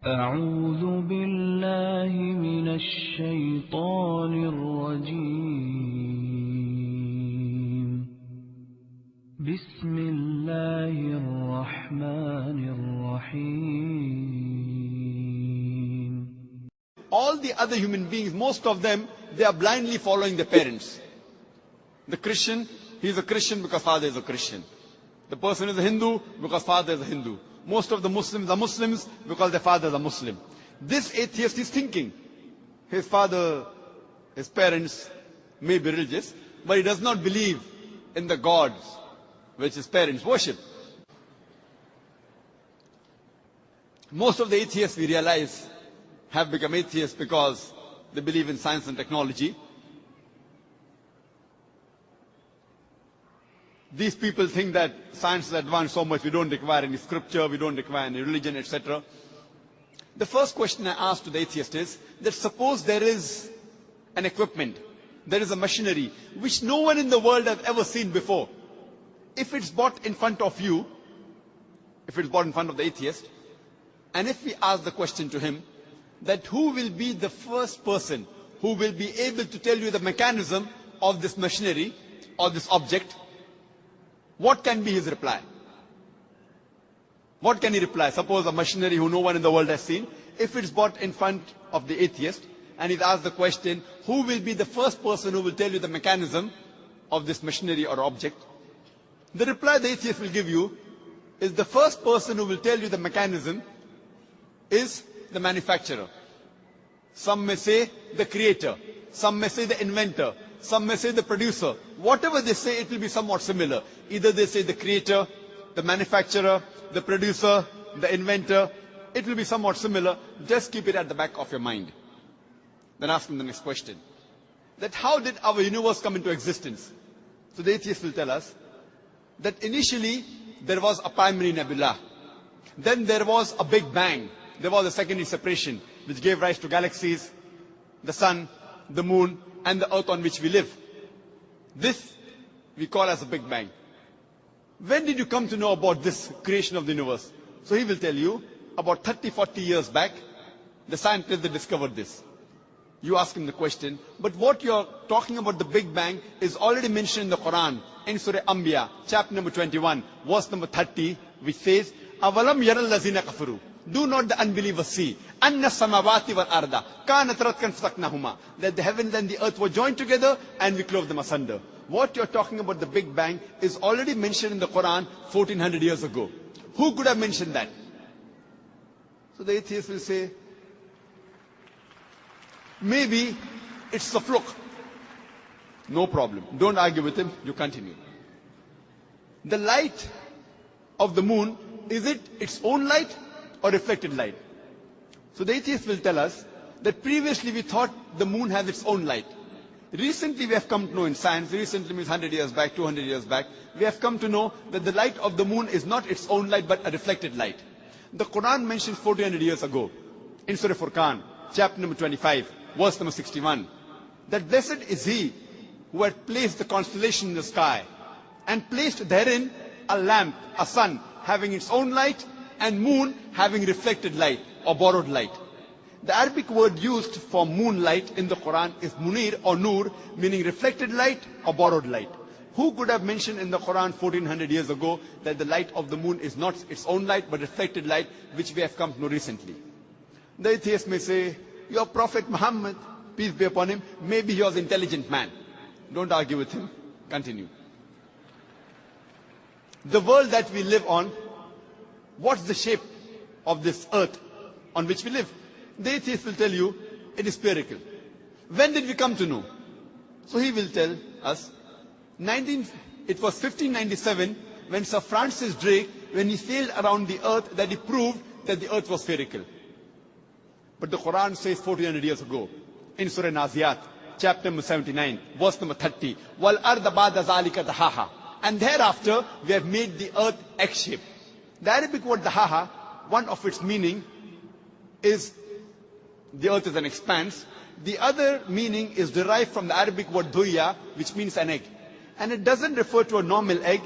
أعوذ بالله من الشيطان الرجيم بسم الله الرحمن الرحيم. All the other human beings, most of them, they are blindly following their parents. The Christian, he is a Christian because father is a Christian. The person is a Hindu because father is a Hindu. Most of the Muslims are Muslims because their fathers are Muslim. This atheist is thinking, his father, his parents may be religious, but he does not believe in the gods which his parents worship. Most of the atheists, we realize, have become atheists because they believe in science and technology. These people think that science is advanced so much, we don't require any scripture, we don't require any religion, etc. The first question I ask to the atheist is that suppose there is an equipment, there is a machinery which no one in the world has ever seen before. If it's brought in front of you, if it's brought in front of the atheist, and if we ask the question to him, that who will be the first person who will be able to tell you the mechanism of this machinery or this object, what can be his reply? What can he reply? Suppose a machinery who no one in the world has seen, if it's brought in front of the atheist, and he's asked the question, who will be the first person who will tell you the mechanism of this machinery or object? The reply the atheist will give you is the first person who will tell you the mechanism is the manufacturer. Some may say the creator, some may say the inventor, some may say the producer. Whatever they say, it will be somewhat similar. Either they say the creator, the manufacturer, the producer, the inventor. It will be somewhat similar. Just keep it at the back of your mind. Then ask him the next question. That how did our universe come into existence? So the atheist will tell us that initially there was a primary nebula. Then there was a big bang. There was a secondary separation which gave rise to galaxies, the sun, the moon, and the earth on which we live. This we call as a Big Bang. When did you come to know about this creation of the universe? So he will tell you, about 30-40 years back, the scientists that discovered this. You ask him the question, but what you're talking about the Big Bang is already mentioned in the Quran, in Surah Anbiya, chapter number 21, verse number 30, which says, أَوَلَمْ يَرَ الَّذِينَ كَفَرُوا. Do not the unbelievers see أَنَّ السَّمَاوَاتِ وَالْأَرْضَ كَانَتْ رَتْقًا فَسَقْنَاهُمَا, that the heavens and the earth were joined together and we clove them asunder. What you're talking about the Big Bang is already mentioned in the Quran 1400 years ago. Who could have mentioned that? So the atheist will say, maybe it's a fluke. No problem. Don't argue with him. You continue. The light of the moon, is it its own light or reflected light? So the atheist will tell us that previously we thought the moon has its own light. Recently we have come to know in science, recently means 100 years back, 200 years back, we have come to know that the light of the moon is not its own light but a reflected light. The Quran mentions 1400 years ago in Surah Furqan, chapter number 25, verse number 61, that blessed is he who had placed the constellation in the sky and placed therein a lamp, a sun, having its own light, and moon having reflected light or borrowed light. The Arabic word used for moonlight in the Quran is munir or nur, meaning reflected light or borrowed light. Who could have mentioned in the Quran 1400 years ago that the light of the moon is not its own light but reflected light, which we have come to know recently? The atheist may say, your Prophet Muhammad, peace be upon him, maybe he was an intelligent man. Don't argue with him. Continue. The world that we live on, what's the shape of this earth on which we live? The atheist will tell you, it is spherical. When did we come to know? So he will tell us, it was 1597 when Sir Francis Drake, when he sailed around the earth, that he proved that the earth was spherical. But the Quran says 1400 years ago, in Surah Naziyat, chapter number 79, verse number 30, وَالْأَرْضَ بَعْدَ ذَلِكَ دَحَاهَا. And thereafter, we have made the earth egg-shaped. The Arabic word dahaha, one of its meaning is the earth is an expanse. The other meaning is derived from the Arabic word duya, which means an egg. And it doesn't refer to a normal egg.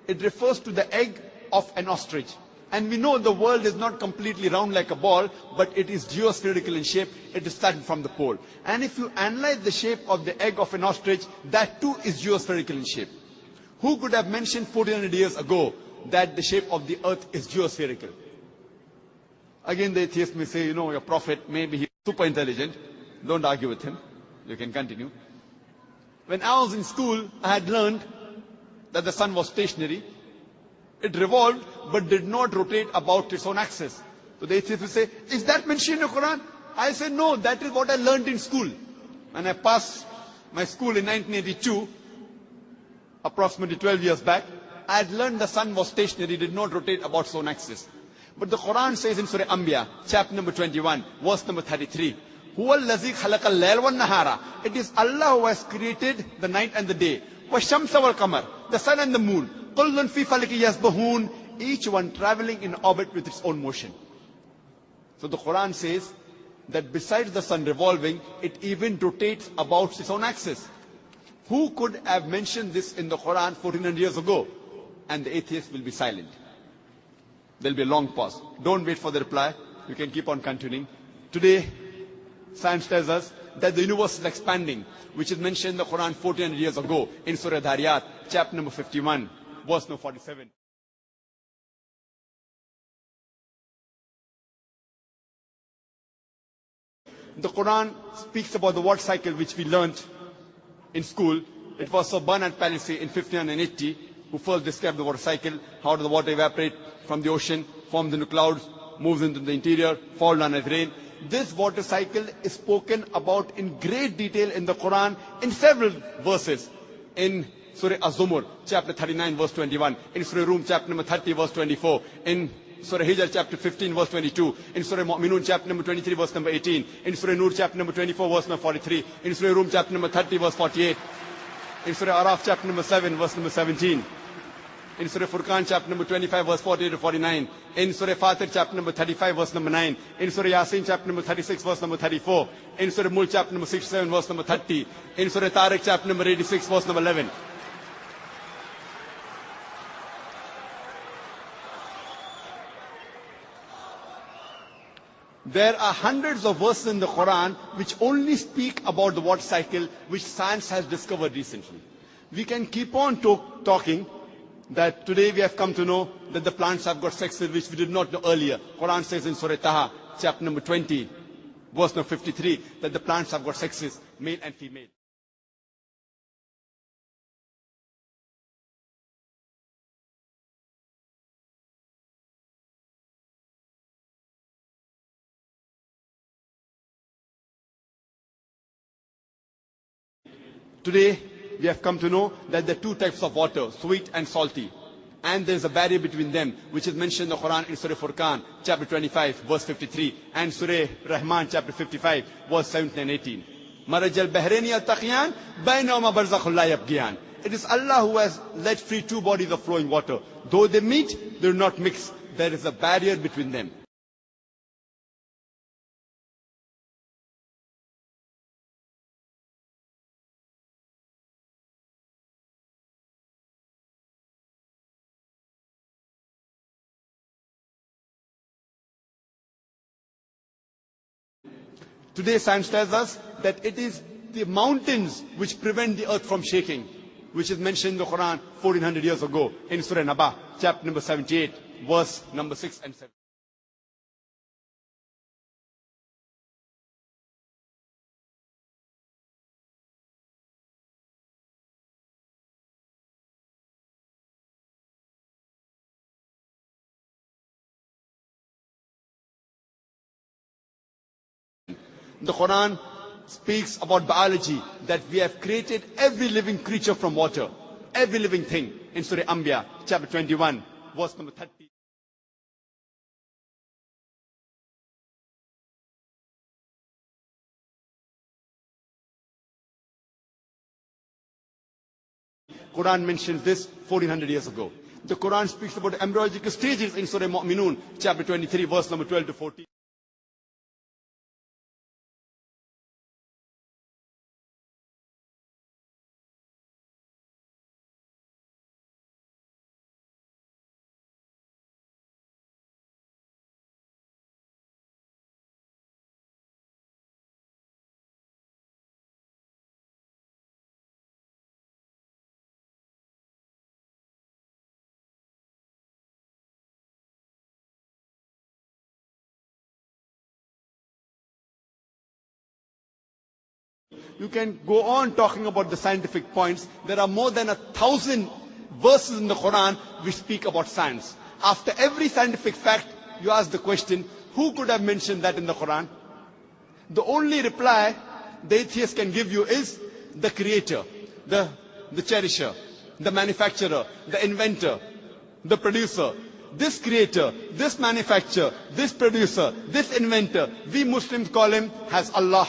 It refers to the egg of an ostrich. And we know the world is not completely round like a ball, but it is geospherical in shape. It is starting from the pole. And if you analyze the shape of the egg of an ostrich, that too is geospherical in shape. Who could have mentioned 1400 years ago that the shape of the earth is geospherical? Again, the atheist may say, your prophet, maybe he's super intelligent. Don't argue with him. You can continue. When I was in school, I had learned that the sun was stationary. It revolved, but did not rotate about its own axis. So the atheist will say, is that mentioned in the Quran? I say, no, that is what I learned in school. When I passed my school in 1982, approximately 12 years back, I had learned the sun was stationary, did not rotate about its own axis. But the Quran says in Surah Anbiya, chapter number 21, verse number 33, هُوَ الَّذِي خَلَقَ اللَّيْلَ وَالنَّهَارَ. It is Allah who has created the night and the day. وَالشَّمْسَ وَالْقَمَرَ. The sun and the moon. قُلٌّ فِي فَلَكِ يَسْبَحُونَ. Each one traveling in orbit with its own motion. So the Quran says that besides the sun revolving, it even rotates about its own axis. Who could have mentioned this in the Quran 1400 years ago? And the atheist will be silent. There will be a long pause. Don't wait for the reply. You can keep on continuing. Today, science tells us that the universe is expanding, which is mentioned in the Quran 1400 years ago in Surah Dhariyat, chapter number 51, verse number 47. The Quran speaks about the water cycle which we learned in school. It was Sir Bernard Palissy in 1580 who first described the water cycle, how does the water evaporate from the ocean, forms into clouds, moves into the interior, falls down as rain. This water cycle is spoken about in great detail in the Quran in several verses. In Surah Az-Zumur, chapter 39, verse 21. In Surah Rum, chapter number 30, verse 24. In Surah Hijr, chapter 15, verse 22. In Surah Mu'minun, chapter number 23, verse number 18. In Surah Nur, chapter number 24, verse number 43. In Surah Rum, chapter number 30, verse 48. In Surah Araf, chapter number 7, verse number 17. In Surah Furqan, chapter number 25, verse 48 to 49. In Surah Fatir, chapter number 35, verse number 9. In Surah Yasin, chapter number 36, verse number 34. In Surah Mulk, chapter number 67, verse number 30. In Surah Tariq, chapter number 86, verse number 11. There are hundreds of verses in the Quran which only speak about the water cycle, which science has discovered recently. We can keep on talking that today we have come to know that the plants have got sexes which we did not know earlier. Quran says in Surah Taha, chapter number 20, verse number 53, that the plants have got sexes, male and female. Today, we have come to know that there are two types of water, sweet and salty. And there is a barrier between them, which is mentioned in the Quran in Surah Furqan, chapter 25, verse 53, and Surah Rahman, chapter 55, verse 17 and 18. Marajal Bahraini al-Taqiyan, Bainahuma barzakhun la yabghiyan. It is Allah who has let free two bodies of flowing water. Though they meet, they do not mix. There is a barrier between them. Today science tells us that it is the mountains which prevent the earth from shaking, which is mentioned in the Quran 1400 years ago in Surah Naba, chapter number 78, verse number 6 and 7. The Quran speaks about biology, that we have created every living creature from water, every living thing, in Surah Anbiya, chapter 21, verse number 30. Quran mentions this 1400 years ago. The Quran speaks about embryological stages in Surah Mu'minun, chapter 23, verse number 12 to 14. You can go on talking about the scientific points. There are more than 1,000 verses in the Quran which speak about science. After every scientific fact, you ask the question, who could have mentioned that in the Quran? The only reply the atheist can give you is the creator, the cherisher, the manufacturer, the inventor, the producer. This creator, this manufacturer, this producer, this inventor, we Muslims call him as Allah.